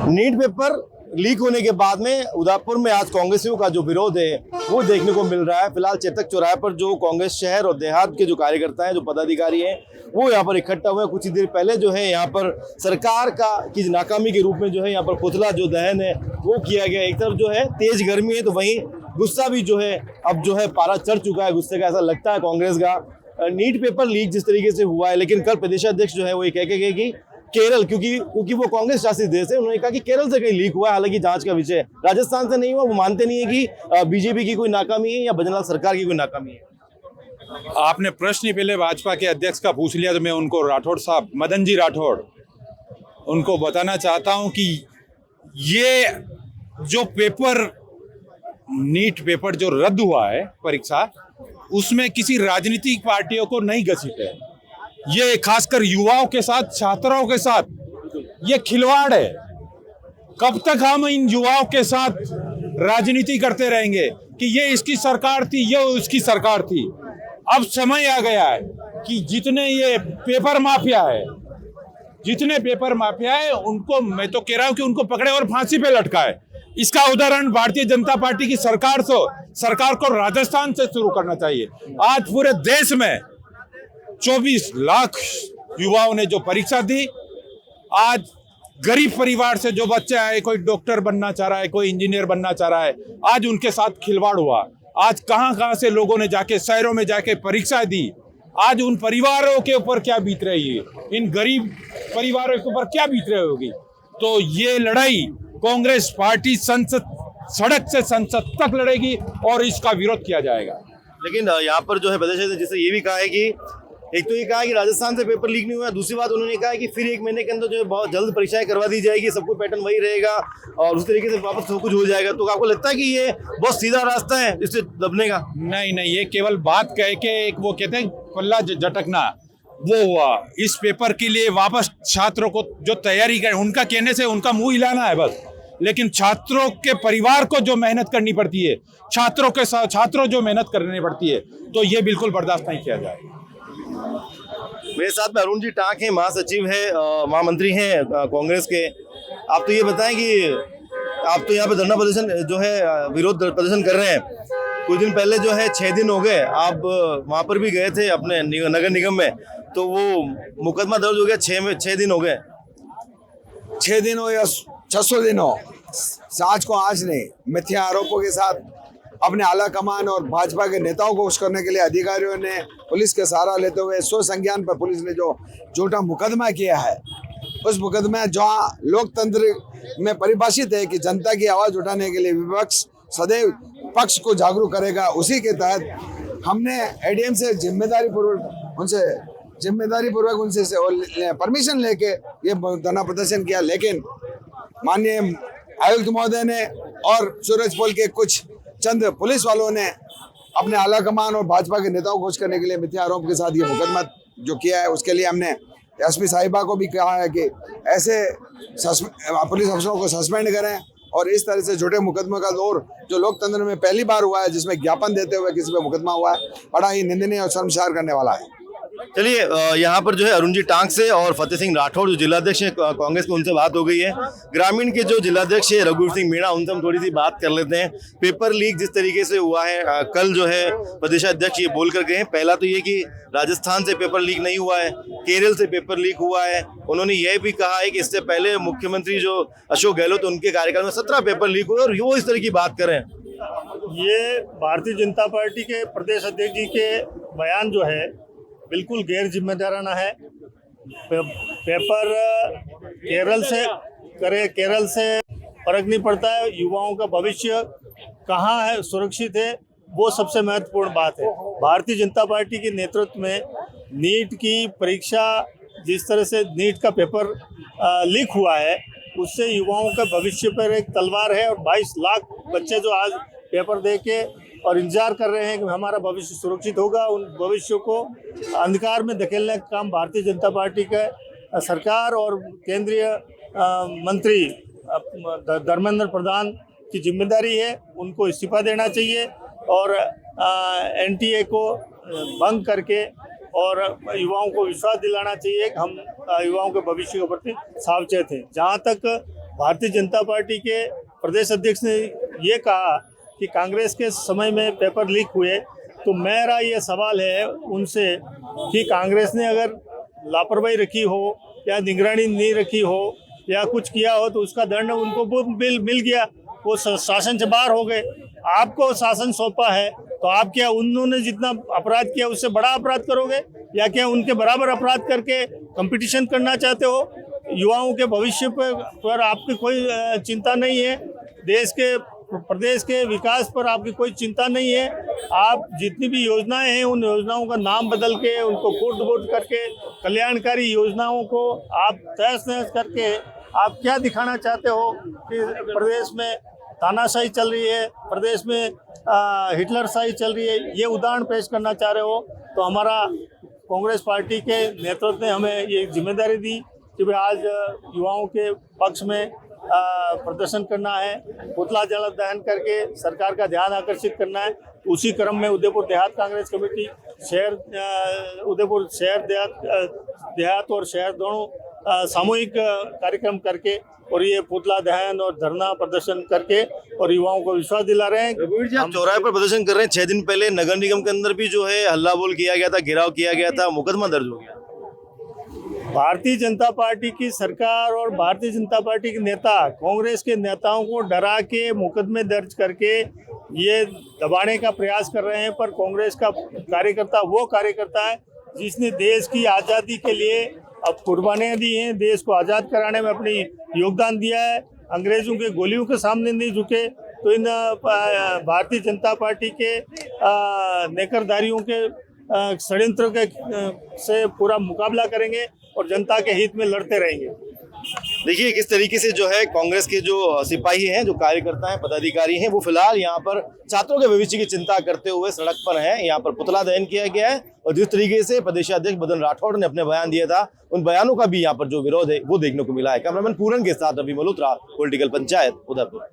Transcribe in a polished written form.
NEET paper leak होने के बाद में उदयपुर में आज कांग्रेसियों का जो विरोध है वो देखने को मिल रहा है। फिलहाल चेतक चौराहे पर जो कांग्रेस शहर और देहात के जो कार्यकर्ता हैं, जो पदाधिकारी हैं, वो यहाँ पर इकट्ठा हुए। कुछ ही देर पहले जो है यहाँ पर सरकार की नाकामी के रूप में जो है यहाँ पर पुतला जो दहन है वो किया गया। एक तरफ जो है तेज गर्मी है तो वहीं गुस्सा भी जो है अब जो है पारा चढ़ चुका है गुस्से का, ऐसा लगता है कांग्रेस का। नीट पेपर लीक जिस तरीके से हुआ है, लेकिन कल प्रदेशाध्यक्ष जो है वो ये कह के गए कि केरल, क्योंकि वो कांग्रेस शासित देश है, उन्होंने कहा कि केरल से कहीं लीक हुआ है, हालांकि जांच का विषय है, राजस्थान से नहीं हुआ। वो मानते नहीं है कि बीजेपी की कोई नाकामी है या भजनलाल सरकार की कोई नाकामी है। आपने प्रश्न ही पहले भाजपा के अध्यक्ष का पूछ लिया तो मैं उनको राठौड़ साहब, मदन जी राठौड़, उनको बताना चाहता हूं कि ये जो पेपर नीट पेपर जो रद्द हुआ है परीक्षा, उसमें किसी राजनीतिक पार्टियों को नहीं घसीटे। ये खासकर युवाओं के साथ, छात्रों के साथ ये खिलवाड़ है। कब तक हम इन युवाओं के साथ राजनीति करते रहेंगे कि ये इसकी सरकार थी, ये उसकी सरकार थी। अब समय आ गया है कि जितने ये पेपर माफिया है उनको, मैं तो कह रहा हूं कि उनको पकड़े और फांसी पे लटकाए। इसका उदाहरण भारतीय जनता पार्टी की सरकार को राजस्थान से शुरू करना चाहिए। आज पूरे देश में 24 लाख युवाओं ने जो परीक्षा दी, आज गरीब परिवार से जो बच्चे आए, कोई डॉक्टर बनना चाह रहा है, कोई इंजीनियर बनना चाह रहा है, आज उनके साथ खिलवाड़ हुआ। आज कहां से लोगों ने जाके शहरों में जाके परीक्षा दी। आज उन परिवारों के ऊपर क्या बीत रही है, इन गरीब परिवारों के ऊपर क्या बीत रही होगी। तो ये लड़ाई कांग्रेस पार्टी सड़क से संसद तक लड़ेगी और इसका विरोध किया जाएगा। लेकिन यहाँ पर जो है प्रदेश जिससे ये भी कहा है कि एक तो ये कहा कि राजस्थान से पेपर लीक नहीं हुआ, दूसरी बात उन्होंने कहा कि फिर 1 महीने के अंदर जो है बहुत जल्द परीक्षाएं करवा दी जाएगी, सबको पैटर्न वही रहेगा और उस तरीके से वापस सब कुछ हो जाएगा। तो आपको लगता है कि ये बहुत सीधा रास्ता है इससे दबने का? नहीं, ये केवल बात कह के एक वो कहते हैं पल्ला झटकना, वो हुआ। इस पेपर के लिए वापस छात्रों को जो तैयारी कर, उनका कहने से उनका मुंह हिलाना है बस, लेकिन छात्रों के परिवार को जो मेहनत करनी पड़ती है, छात्रों के साथ छात्रों जो मेहनत करनी पड़ती है, तो ये बिल्कुल बर्दाश्त नहीं किया जाएगा। मेरे साथ में अरुण जी टाक हैं, महासचिव है, महामंत्री हैं कांग्रेस के। आप तो ये बताएं कि आप तो यहाँ पे धरना प्रदर्शन जो है विरोध प्रदर्शन कर रहे हैं। कुछ दिन पहले जो है 6 दिन हो गए, आप वहाँ पर भी गए थे अपने नगर निगम में, तो वो मुकदमा दर्ज हो गया। 6 दिन हो गए, 6 दिन हो या 600 दिन हो, आज को आज नहीं, मिथ्या आरोपों के साथ अपने आला कमान और भाजपा के नेताओं को खुश करने के लिए अधिकारियों ने पुलिस के सहारा लेते हुए स्व संज्ञान पर पुलिस ने जो झूठा मुकदमा किया है, उस मुकदमा जहाँ लोकतंत्र में परिभाषित है कि जनता की आवाज उठाने के लिए विपक्ष सदैव पक्ष को जागरूक करेगा, उसी के तहत हमने एडीएम से जिम्मेदारी पूर्वक उनसे परमिशन लेके ये धरना प्रदर्शन किया। लेकिन माननीय आयुक्त महोदय ने और सूरजपोल के कुछ चंद पुलिस वालों ने अपने आला कमान और भाजपा के नेताओं को खुश करने के लिए मिथ्या आरोप के साथ ये मुकदमा जो किया है, उसके लिए हमने एसपी साहिबा को भी कहा है कि ऐसे पुलिस अफसरों को सस्पेंड करें। और इस तरह से झूठे मुकदमे का दौर जो लोकतंत्र में पहली बार हुआ है, जिसमें ज्ञापन देते हुए किसी पे मुकदमा हुआ है, बड़ा ही निंदनीय और शर्मसार करने वाला है। चलिए यहाँ पर जो है अरुण जी टांग से और फतेह सिंह राठौड़ जो जिलाध्यक्ष है कांग्रेस के, उनसे बात हो गई है। ग्रामीण के जो जिलाध्यक्ष है रघुवीर सिंह मीणा, उनसे हम थोड़ी सी बात कर लेते हैं। पेपर लीक जिस तरीके से हुआ है, कल जो है प्रदेशाध्यक्ष ये बोल कर गए हैं, पहला तो ये कि राजस्थान से पेपर लीक नहीं हुआ है, केरल से पेपर लीक हुआ है। उन्होंने यह भी कहा है कि इससे पहले मुख्यमंत्री जो अशोक गहलोत, उनके कार्यकाल में 17 पेपर लीक हुए और वो इस तरह की बात करें। ये भारतीय जनता पार्टी के प्रदेश अध्यक्ष जी के बयान जो है बिल्कुल गैर जिम्मेदाराना है। पेपर केरल से फर्क नहीं पड़ता है। युवाओं का भविष्य कहाँ है, सुरक्षित है, वो सबसे महत्वपूर्ण बात है। भारतीय जनता पार्टी के नेतृत्व में नीट की परीक्षा, जिस तरह से नीट का पेपर लीक हुआ है, उससे युवाओं का भविष्य पर एक तलवार है। और 22 लाख बच्चे जो आज पेपर दे के और इंतजार कर रहे हैं कि हमारा भविष्य सुरक्षित होगा, उन भविष्य को अंधकार में धकेलने का काम भारतीय जनता पार्टी का सरकार और केंद्रीय मंत्री धर्मेंद्र प्रधान की जिम्मेदारी है। उनको इस्तीफा देना चाहिए और एनटीए को भंग करके और युवाओं को विश्वास दिलाना चाहिए कि हम युवाओं के भविष्य के प्रति सावचेत हैं। जहाँ तक भारतीय जनता पार्टी के प्रदेश अध्यक्ष ने ये कहा कि कांग्रेस के समय में पेपर लीक हुए, तो मेरा ये सवाल है उनसे कि कांग्रेस ने अगर लापरवाही रखी हो या निगरानी नहीं रखी हो या कुछ किया हो तो उसका दंड उनको मिल गया, वो शासन से बाहर हो गए। आपको शासन सौंपा है तो आप क्या उन्होंने जितना अपराध किया उससे बड़ा अपराध करोगे या क्या उनके बराबर अपराध करके कंपटीशन करना चाहते हो? युवाओं के भविष्य पर आपकी कोई चिंता नहीं है, देश के प्रदेश के विकास पर आपकी कोई चिंता नहीं है। आप जितनी भी योजनाएं हैं उन योजनाओं का नाम बदल के उनको कोट करके कल्याणकारी योजनाओं को आप तहस नहस करके आप क्या दिखाना चाहते हो कि प्रदेश में तानाशाही चल रही है, प्रदेश में हिटलरशाही चल रही है, ये उदाहरण पेश करना चाह रहे हो? तो हमारा कांग्रेस पार्टी के नेतृत्व ने हमें ये जिम्मेदारी दी कि भाई आज युवाओं के पक्ष में प्रदर्शन करना है, पुतला जल दहन करके सरकार का ध्यान आकर्षित करना है। उसी क्रम में उदयपुर देहात कांग्रेस कमेटी उदयपुर शहर देहात और शहर दोनों सामूहिक कार्यक्रम करके और ये पुतला दहन और धरना प्रदर्शन करके और युवाओं को विश्वास दिला रहे हैं। आप चौराहे पर प्रदर्शन कर रहे हैं, 6 दिन पहले नगर निगम के अंदर भी जो है हल्ला बोल किया गया था, घेराव किया गया था, मुकदमा दर्ज हो गया। भारतीय जनता पार्टी की सरकार और भारतीय जनता पार्टी के नेता कांग्रेस के नेताओं को डरा के मुकदमे दर्ज करके ये दबाने का प्रयास कर रहे हैं, पर कांग्रेस का कार्यकर्ता वो कार्यकर्ता है जिसने देश की आज़ादी के लिए अब कुर्बानियाँ दी हैं, देश को आज़ाद कराने में अपनी योगदान दिया है, अंग्रेजों के गोलियों के सामने नहीं झुके। तो इन भारतीय जनता पार्टी के नेकरधारियों के षड्यंत्र के से पूरा मुकाबला करेंगे और जनता के हित में लड़ते रहेंगे। देखिए किस तरीके से जो है कांग्रेस के जो सिपाही हैं, जो कार्यकर्ता हैं, पदाधिकारी हैं, वो फिलहाल यहाँ पर छात्रों के भविष्य की चिंता करते हुए सड़क पर हैं। यहाँ पर पुतला दहन किया गया है और जिस तरीके से प्रदेशाध्यक्ष मदन राठौड़ ने अपने बयान दिया था, उन बयानों का भी यहाँ पर जो विरोध है वो देखने को मिला है। कैमरामैन पूरन के साथ रवि मल्होत्रा, पॉलिटिकल पंचायत, उदयपुर।